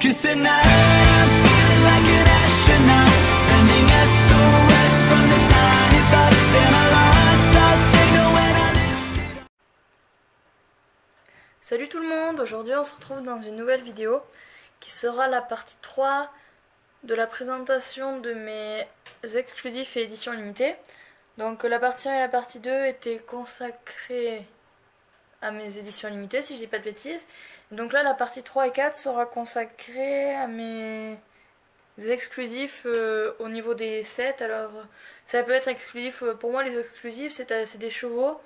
'Cause tonight I'm feeling like an astronaut, sending SOS from this tiny box, and I lost our signal when I lifted. Salut tout le monde, aujourd'hui on se retrouve dans une nouvelle vidéo qui sera la partie 3 de la présentation de mes exclusifs et éditions limitées. Donc la partie 1 et la partie 2 étaient consacrées à mes éditions limitées si je dis pas de bêtises. Donc là la partie 3 et 4 sera consacrée à mes exclusifs au niveau des sets. Alors ça peut être exclusif, pour moi les exclusifs c'est des chevaux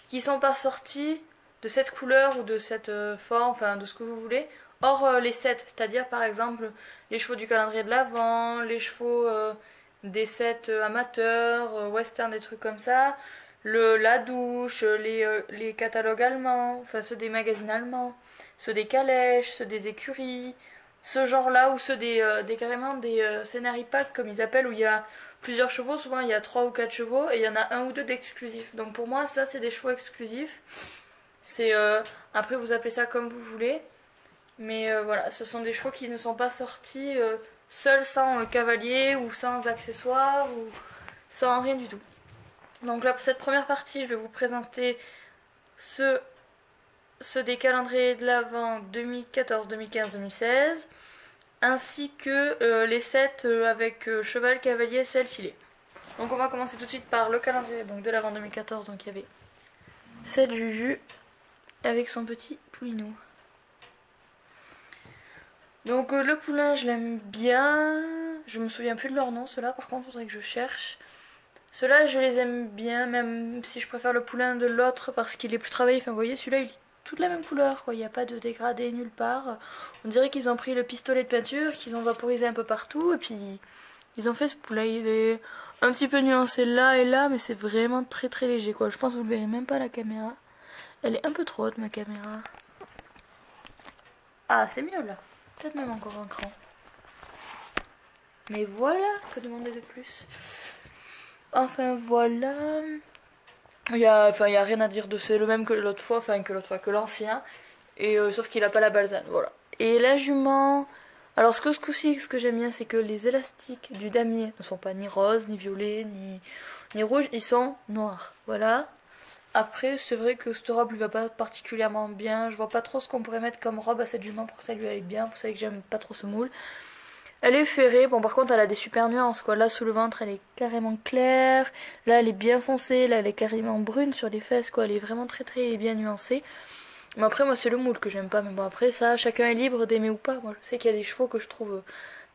qui sont pas sortis de cette couleur ou de cette forme, enfin de ce que vous voulez, hors les sets, c'est-à-dire par exemple les chevaux du calendrier de l'Avent, les chevaux des sets amateurs, western, des trucs comme ça, la douche, les catalogues allemands, enfin ceux des magazines allemands, ceux des calèches, ceux des écuries, ce genre là, ou ceux carrément des scénarii pack comme ils appellent, où il y a plusieurs chevaux, souvent il y a 3 ou 4 chevaux et il y en a un ou deux d'exclusifs. Donc pour moi ça c'est des chevaux exclusifs. C'est après vous appelez ça comme vous voulez, mais voilà, ce sont des chevaux qui ne sont pas sortis seuls, sans cavalier ou sans accessoires ou sans rien du tout. Donc là pour cette première partie je vais vous présenter ceux des calendriers de l'Avent 2014, 2015, 2016 ainsi que les sets avec cheval, cavalier, selle, filet. Donc on va commencer tout de suite par le calendrier donc, de l'Avent 2014. Donc il y avait cette Juju avec son petit poulinou. Donc le poulain je l'aime bien, je me souviens plus de leur nom, ceux-là par contre il faudrait que je cherche. Ceux-là je les aime bien, même si je préfère le poulain de l'autre parce qu'il est plus travaillé. Enfin vous voyez, celui-là il est toute la même couleur quoi, il n'y a pas de dégradé nulle part. On dirait qu'ils ont pris le pistolet de peinture, qu'ils ont vaporisé un peu partout et puis ils ont fait ce poulain. Il est un petit peu nuancé là et là, mais c'est vraiment très très léger quoi. Je pense que vous le verrez même pas à la caméra. Elle est un peu trop haute ma caméra. Ah c'est mieux là. Peut-être même encore un cran. Mais voilà, que demander de plus. Enfin voilà. Il y a rien à dire de c'est le même que l'autre fois, que l'ancien. Et sauf qu'il a pas la balzane, voilà. Et la jument. Alors ce coup-ci, ce que j'aime bien, c'est que les élastiques du damier ne sont pas ni roses, ni violets, ni rouges, ils sont noirs. Voilà. Après, c'est vrai que cette robe lui va pas particulièrement bien. Je vois pas trop ce qu'on pourrait mettre comme robe à cette jument pour que ça lui aille bien. Vous savez que j'aime pas trop ce moule. Elle est ferrée. Bon, par contre, elle a des super nuances, quoi. Là, sous le ventre, elle est carrément claire. Là, elle est bien foncée. Là, elle est carrément brune sur les fesses, quoi. Elle est vraiment très, très bien nuancée. Mais après, moi, c'est le moule que j'aime pas. Mais bon, après, ça, chacun est libre d'aimer ou pas. Moi, je sais qu'il y a des chevaux que je trouve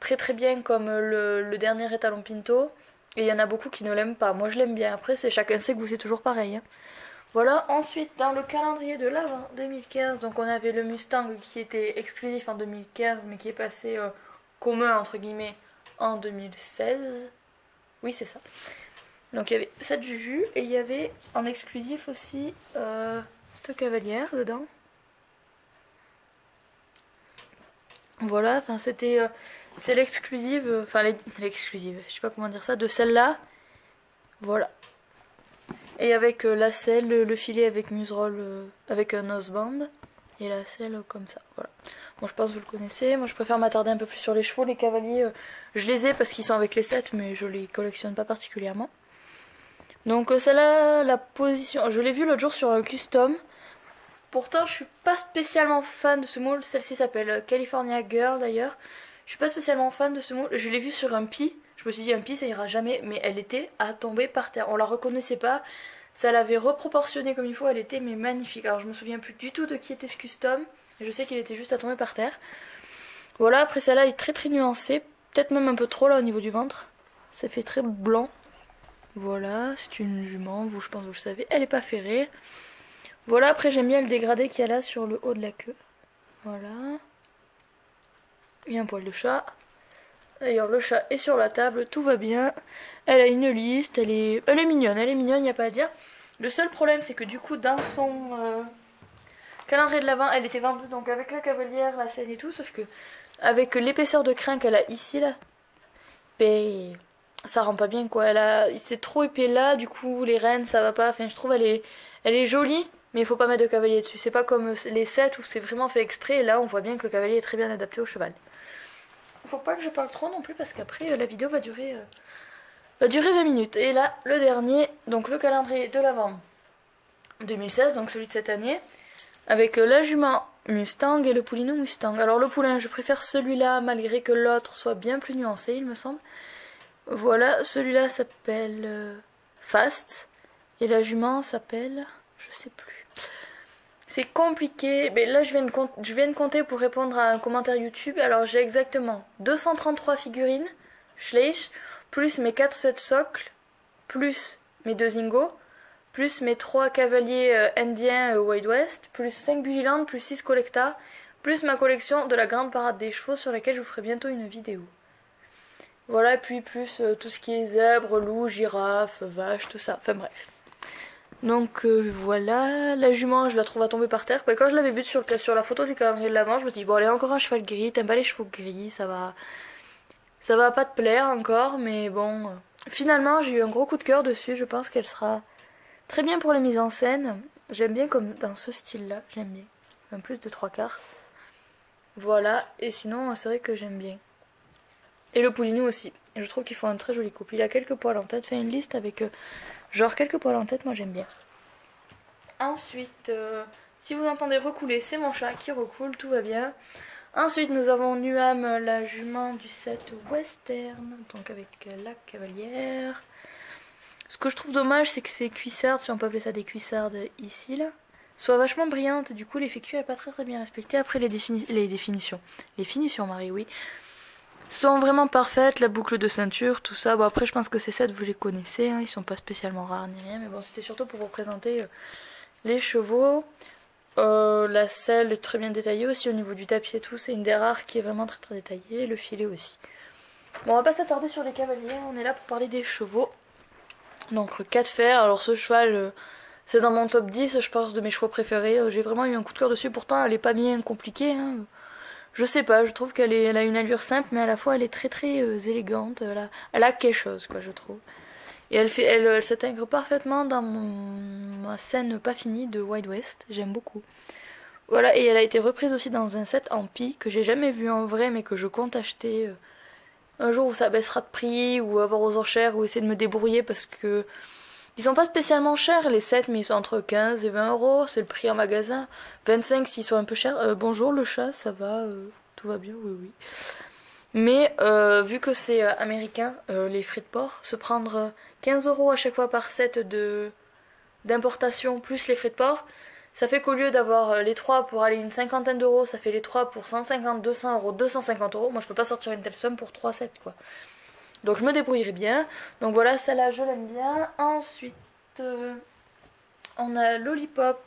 très, très bien, comme le dernier étalon Pinto. Et il y en a beaucoup qui ne l'aiment pas. Moi, je l'aime bien. Après, c'est chacun ses goûts. C'est toujours pareil, hein. Voilà, ensuite dans le calendrier de l'Avent 2015, donc on avait le Mustang qui était exclusif en 2015 mais qui est passé commun entre guillemets en 2016. Oui c'est ça. Donc il y avait cette Juju et il y avait en exclusif aussi cette cavalière dedans. Voilà, enfin c'était c'est l'exclusive, enfin l'exclusive, je sais pas comment dire ça, de celle-là. Voilà. Et avec la selle, le filet avec museroll, avec un noseband. Et la selle comme ça, voilà. Bon, je pense que vous le connaissez. Moi, je préfère m'attarder un peu plus sur les chevaux. Les cavaliers, je les ai parce qu'ils sont avec les sets, mais je les collectionne pas particulièrement. Donc celle-là, la position... Je l'ai vue l'autre jour sur un custom. Pourtant, je suis pas spécialement fan de ce moule. Celle-ci s'appelle California Girl, d'ailleurs. Je suis pas spécialement fan de ce moule. Je l'ai vue sur un pie. Je me suis dit un pie ça ira jamais, mais elle était à tomber par terre. On la reconnaissait pas, ça l'avait reproportionné comme il faut, elle était mais magnifique. Alors je me souviens plus du tout de qui était ce custom, je sais qu'il était juste à tomber par terre. Voilà, après celle-là est très très nuancée, peut-être même un peu trop là au niveau du ventre. Ça fait très blanc. Voilà, c'est une jument, vous je pense que vous le savez, elle est pas ferrée. Voilà, après j'aime bien le dégradé qu'il y a là sur le haut de la queue. Voilà. Il y a un poil de chat. D'ailleurs le chat est sur la table, tout va bien. Elle a une liste, elle est mignonne, il n'y a pas à dire. Le seul problème c'est que du coup dans son calendrier de l'Avent elle était vendue donc avec la cavalière, la selle et tout. Sauf que avec l'épaisseur de crin qu'elle a ici là, ben, ça rend pas bien quoi. C'est trop épais là, du coup les rênes ça va pas. Enfin je trouve elle est jolie. Mais il faut pas mettre de cavalier dessus. C'est pas comme les sets où c'est vraiment fait exprès. Et là on voit bien que le cavalier est très bien adapté au cheval. faut pas que je parle trop non plus parce qu'après la vidéo va durer 20 minutes. Et là, le dernier, donc le calendrier de l'Avent 2016, donc celui de cette année, avec la jument Mustang et le poulino Mustang. Alors le poulain, je préfère celui-là malgré que l'autre soit bien plus nuancé, il me semble. Voilà, celui-là s'appelle Fast et la jument s'appelle, je sais plus. C'est compliqué, mais là je viens de compter pour répondre à un commentaire YouTube. Alors j'ai exactement 233 figurines Schleich, plus mes 4 sets socles, plus mes 2 Zingo, plus mes 3 cavaliers indiens Wild West, plus 5 Bullyland, plus 6 Collecta, plus ma collection de la grande parade des chevaux sur laquelle je vous ferai bientôt une vidéo. Voilà, puis plus tout ce qui est zèbre, loup, girafe, vache, tout ça, enfin bref. Donc voilà, la jument je la trouve à tomber par terre. Quand je l'avais vue sur la photo du calendrier de l'Avent, je me suis dit bon allez, encore un cheval gris, t'aimes pas les chevaux gris, ça va pas te plaire encore, mais bon. Finalement j'ai eu un gros coup de cœur dessus, je pense qu'elle sera très bien pour la mise en scène. J'aime bien comme dans ce style là, j'aime bien. Un plus de 3/4. Voilà, et sinon c'est vrai que j'aime bien. Et le poulinou aussi, je trouve qu'ils font un très joli couple. Il a quelques poils en tête, fait une liste avec... genre quelques poils en tête, moi j'aime bien. Ensuite, si vous entendez recouler, c'est mon chat qui recoule, tout va bien. Ensuite, nous avons Nuam, la jument du set western, donc avec la cavalière. Ce que je trouve dommage, c'est que ces cuissardes, si on peut appeler ça des cuissardes ici, là, soient vachement brillantes. Du coup, l'effet cuir n'est pas très bien respecté. Après, les finitions, Marie, oui, sont vraiment parfaites, la boucle de ceinture, tout ça. Bon après je pense que ces sets vous les connaissez, hein, ils sont pas spécialement rares ni rien, mais bon c'était surtout pour vous présenter les chevaux. La selle est très bien détaillée aussi au niveau du tapis et tout, c'est une des rares qui est vraiment très détaillée, le filet aussi. Bon on va pas s'attarder sur les cavaliers, on est là pour parler des chevaux. Donc 4 fers, alors ce cheval c'est dans mon top 10 je pense de mes chevaux préférés, j'ai vraiment eu un coup de cœur dessus, pourtant elle est pas bien compliquée, hein. Je sais pas, je trouve elle a une allure simple, mais à la fois elle est très élégante. Elle a quelque chose, quoi, je trouve. Et elle s'intègre parfaitement dans ma scène pas finie de Wild West. J'aime beaucoup. Voilà, et elle a été reprise aussi dans un set en pie que j'ai jamais vu en vrai, mais que je compte acheter un jour où ça baissera de prix, ou avoir aux enchères, ou essayer de me débrouiller parce que ils sont pas spécialement chers les sets, mais ils sont entre 15 et 20 euros, c'est le prix en magasin. 25 s'ils sont un peu chers. Bonjour le chat, ça va, tout va bien, oui. Mais vu que c'est américain, les frais de port, se prendre 15 euros à chaque fois par set d'importation plus les frais de port, ça fait qu'au lieu d'avoir les 3 pour aller une cinquantaine d'euros, ça fait les 3 pour 150, 200 euros, 250 euros. Moi je peux pas sortir une telle somme pour 3 sets quoi. Donc je me débrouillerai bien. Donc voilà, celle-là je l'aime bien. Ensuite, on a Lollipop,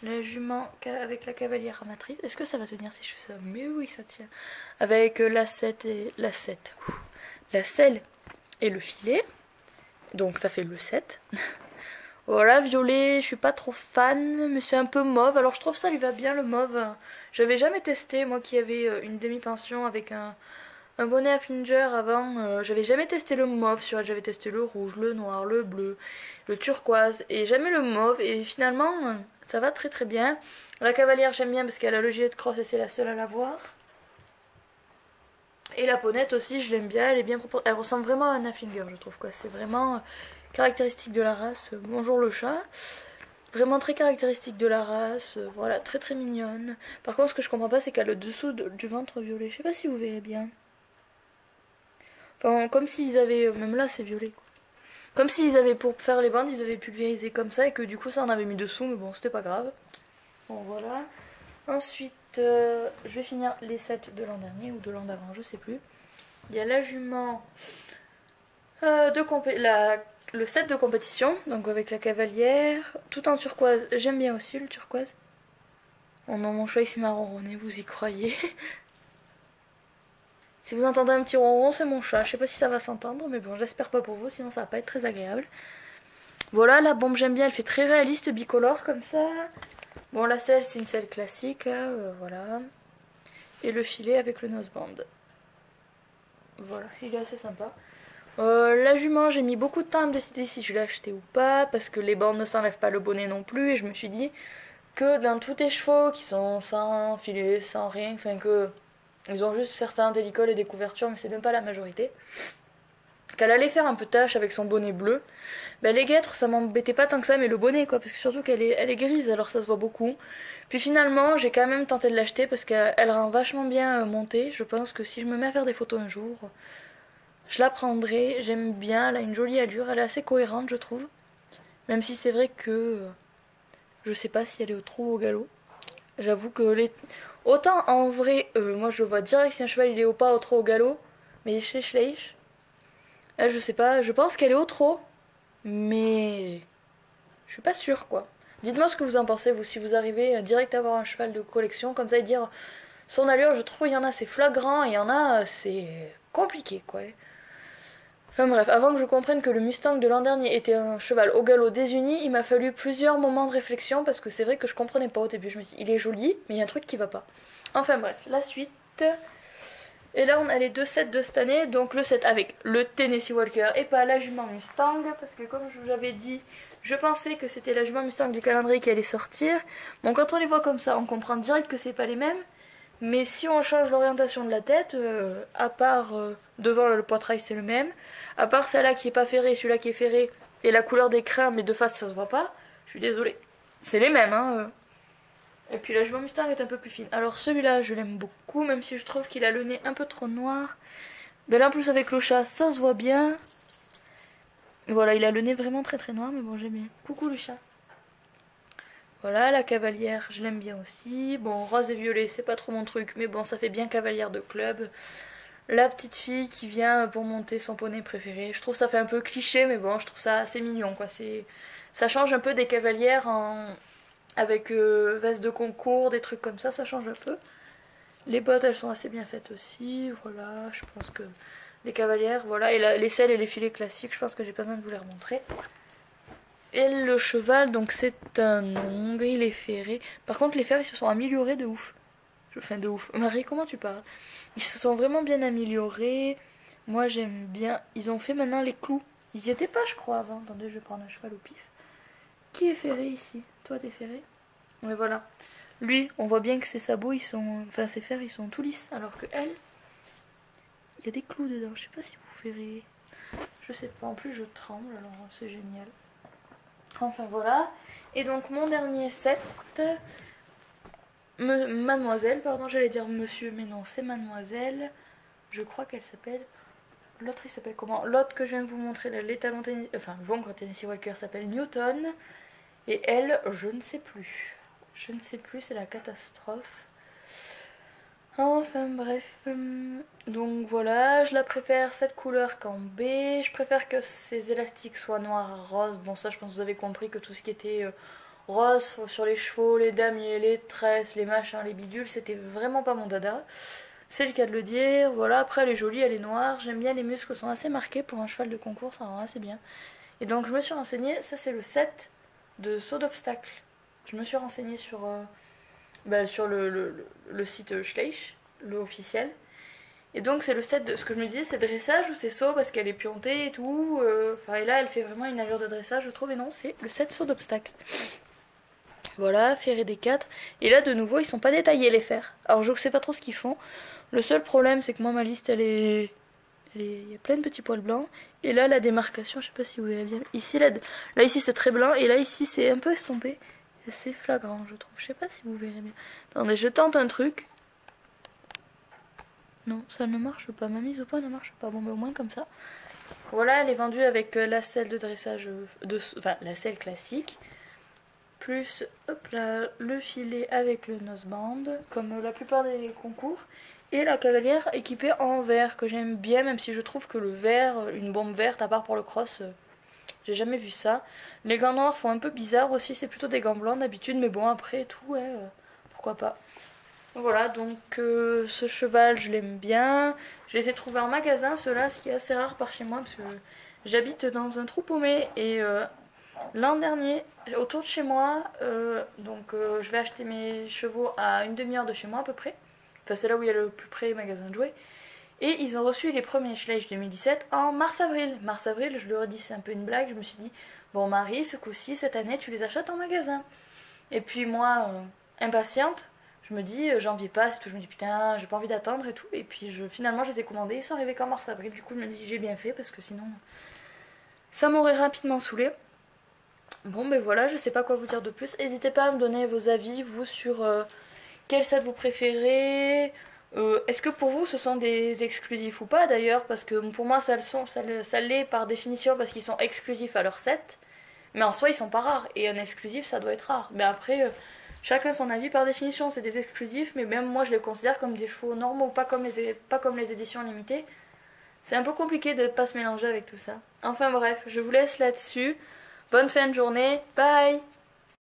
la jument avec la cavalière amatrice. Est-ce que ça va tenir ces cheveux? Mais oui, ça tient. Avec la selle et le filet. Donc ça fait le 7. Voilà, violet, je suis pas trop fan, mais c'est un peu mauve. Alors je trouve ça lui va bien le mauve. J'avais jamais testé, moi qui avais une demi-pension avec un bonnet à Flinger avant, j'avais jamais testé le mauve sur elle, j'avais testé le rouge, le noir, le bleu, le turquoise et jamais le mauve et finalement ça va très bien. La cavalière j'aime bien parce qu'elle a le gilet de crosse et c'est la seule à l'avoir. Et la ponette aussi je l'aime bien, elle est bien propre, elle ressemble vraiment à un Afflinger je trouve quoi, c'est vraiment caractéristique de la race. Bonjour le chat. Vraiment très caractéristique de la race, voilà, très mignonne. Par contre ce que je comprends pas c'est qu'elle a le dessous du ventre violet, je sais pas si vous verrez bien. Enfin, comme s'ils avaient, même là c'est violet quoi. Comme s'ils avaient pour faire les bandes, ils avaient pulvérisé comme ça et que du coup ça en avait mis dessous, mais bon c'était pas grave. Bon voilà. Ensuite je vais finir les sets de l'an dernier ou de l'an d'avant, je sais plus. Il y a la jument le set de compétition, donc avec la cavalière, tout en turquoise, j'aime bien aussi le turquoise. Oh non mon chat il s'est marronné, vous y croyez? Si vous entendez un petit ronron, c'est mon chat. Je sais pas si ça va s'entendre, mais bon, j'espère pas pour vous, sinon ça va pas être très agréable. Voilà, la bombe j'aime bien, elle fait très réaliste, bicolore comme ça. Bon, la selle, c'est une selle classique, voilà. Et le filet avec le noseband. Voilà, il est assez sympa. La jument, j'ai mis beaucoup de temps à me décider si je l'ai acheté ou pas, parce que les bandes ne s'enlèvent pas le bonnet non plus, et je me suis dit que dans tous tes chevaux qui sont sans filet, sans rien, enfin que... Ils ont juste certains des licoles et des couvertures, mais c'est même pas la majorité. Qu'elle allait faire un peu tache avec son bonnet bleu. Ben, les guêtres, ça m'embêtait pas tant que ça, mais le bonnet, quoi, parce que surtout elle est grise, alors ça se voit beaucoup. Puis finalement, j'ai quand même tenté de l'acheter parce qu'elle rend vachement bien montée. Je pense que si je me mets à faire des photos un jour, je la prendrai. J'aime bien, elle a une jolie allure, elle est assez cohérente, je trouve. Même si c'est vrai que je sais pas si elle est au trot ou au galop. J'avoue que autant en vrai, moi je vois direct si un cheval il est au pas, au trot, au galop. Mais chez Schleich, je sais pas, je pense qu'elle est au trot. Mais je suis pas sûre quoi. Dites-moi ce que vous en pensez, vous, si vous arrivez direct à avoir un cheval de collection, comme ça, et dire son allure, je trouve il y en a c'est flagrant et il y en a c'est compliqué quoi. Enfin bref, avant que je comprenne que le Mustang de l'an dernier était un cheval au galop désuni, il m'a fallu plusieurs moments de réflexion parce que c'est vrai que je comprenais pas au début. Je me dis, il est joli, mais il y a un truc qui va pas. Enfin bref, la suite. Et là, on a les deux sets de cette année. Donc le set avec le Tennessee Walker et pas la jument Mustang. Parce que comme je vous avais dit, je pensais que c'était la jument Mustang du calendrier qui allait sortir. Bon, quand on les voit comme ça, on comprend direct que c'est pas les mêmes. Mais si on change l'orientation de la tête, à part devant le poitrail c'est le même, à part celle-là qui est pas ferrée, celui-là qui est ferré, et la couleur des crins, mais de face ça se voit pas, je suis désolée. C'est les mêmes, hein. Et puis la jument Mustang est un peu plus fine. Alors celui-là je l'aime beaucoup, même si je trouve qu'il a le nez un peu trop noir. Ben là en plus avec le chat ça se voit bien. Voilà, il a le nez vraiment très très noir, mais bon j'aime bien. Coucou le chat. Voilà, la cavalière, je l'aime bien aussi. Bon, rose et violet, c'est pas trop mon truc, mais bon, ça fait bien cavalière de club. La petite fille qui vient pour monter son poney préféré. Je trouve ça fait un peu cliché, mais bon, je trouve ça assez mignon, quoi. Ça change un peu des cavalières avec veste de concours, des trucs comme ça change un peu. Les bottes, elles sont assez bien faites aussi. Voilà, je pense que les cavalières, voilà. Et les selles et les filets classiques, je pense que j'ai pas besoin de vous les remontrer. Et le cheval, donc c'est un ongre, il est ferré. Par contre, les fers, ils se sont améliorés de ouf. Enfin, de ouf. Marie, comment tu parles? Ils se sont vraiment bien améliorés. Moi, j'aime bien. Ils ont fait maintenant les clous. Ils y étaient pas, je crois, avant. Attendez, je vais prendre un cheval au pif. Qui est ferré ici? Toi, t'es ferré? Mais voilà. Lui, on voit bien que ses sabots, ils sont... Enfin, ses fers, ils sont tout lisses. Alors que elle, il y a des clous dedans. Je sais pas si vous verrez. Je sais pas. En plus, je tremble, alors c'est génial. Enfin voilà. Et donc mon dernier set, mademoiselle, pardon, j'allais dire monsieur, mais non, c'est mademoiselle. Je crois qu'elle s'appelle... L'autre, il s'appelle comment? L'autre que je viens de vous montrer, les talons Tennessee... Enfin, l'ongre Tennessee Walker s'appelle Newton. Et elle, je ne sais plus. Je ne sais plus, c'est la catastrophe. Enfin bref, donc voilà, je la préfère cette couleur qu'en B. Je préfère que ces élastiques soient noirs à rose. Bon ça je pense que vous avez compris que tout ce qui était rose sur les chevaux, les damiers, les tresses, les machins, les bidules, c'était vraiment pas mon dada. C'est le cas de le dire. Voilà, après elle est jolie, elle est noire. J'aime bien, les muscles sont assez marqués pour un cheval de concours, ça rend assez bien. Et donc je me suis renseignée, ça c'est le set de saut d'obstacle. Je me suis renseignée sur... sur le site Schleich, le officiel. Et donc c'est le set de... Ce que je me disais, c'est dressage ou c'est saut parce qu'elle est piantée et tout. Enfin, et là, elle fait vraiment une allure de dressage, je trouve. Et non, c'est le set saut d'obstacle. Voilà, ferré des 4. Et là, de nouveau, ils sont pas détaillés, les fers. Alors, je sais pas trop ce qu'ils font. Le seul problème, c'est que moi, ma liste, il y a plein de petits poils blancs. Et là, la démarcation, je sais pas si vous voyez bien. Ici, là ici, c'est très blanc. Et là, ici, c'est un peu estompé. C'est flagrant, je trouve. Je sais pas si vous verrez bien. Attendez, je tente un truc. Non, ça ne marche pas. Ma mise au point ne marche pas. Bon, mais au moins comme ça. Voilà, elle est vendue avec la selle de dressage, enfin la selle classique. Plus, hop là, le filet avec le noseband, comme la plupart des concours. Et la cavalière équipée en vert, que j'aime bien, même si je trouve que le vert, une bombe verte, à part pour le cross... J'ai jamais vu ça. Les gants noirs font un peu bizarre aussi, c'est plutôt des gants blancs d'habitude, mais bon après tout, ouais, pourquoi pas. Voilà, donc ce cheval je l'aime bien. Je les ai trouvés en magasin, ceux-là, ce qui est assez rare par chez moi, parce que j'habite dans un trou paumé. Et l'an dernier, autour de chez moi, je vais acheter mes chevaux à une demi-heure de chez moi à peu près. Enfin c'est là où il y a le plus près magasin de jouets. Et ils ont reçu les premiers Schleich 2017 en mars-avril. Mars-avril, je leur ai dit, c'est un peu une blague. Je me suis dit, bon Marie, ce coup-ci, cette année, tu les achètes en magasin. Et puis moi, impatiente, Je me dis, j'envie pas, c'est tout. Je me dis, putain, j'ai pas envie d'attendre et tout. Et puis finalement, je les ai commandés. Ils sont arrivés qu'en mars-avril. Du coup, je me dis, j'ai bien fait parce que sinon, ça m'aurait rapidement saoulé. Bon, ben voilà, je sais pas quoi vous dire de plus. N'hésitez pas à me donner vos avis, vous, sur quel set vous préférez. Est-ce que pour vous, ce sont des exclusifs ou pas d'ailleurs? Parce que pour moi, ça l'est par définition parce qu'ils sont exclusifs à leur set. Mais en soi, ils sont pas rares. Et un exclusif, ça doit être rare. Mais après, chacun son avis. Par définition, c'est des exclusifs. Mais même moi, je les considère comme des chevaux normaux, pas comme les éditions limitées. C'est un peu compliqué de pas se mélanger avec tout ça. Enfin bref, je vous laisse là-dessus. Bonne fin de journée. Bye!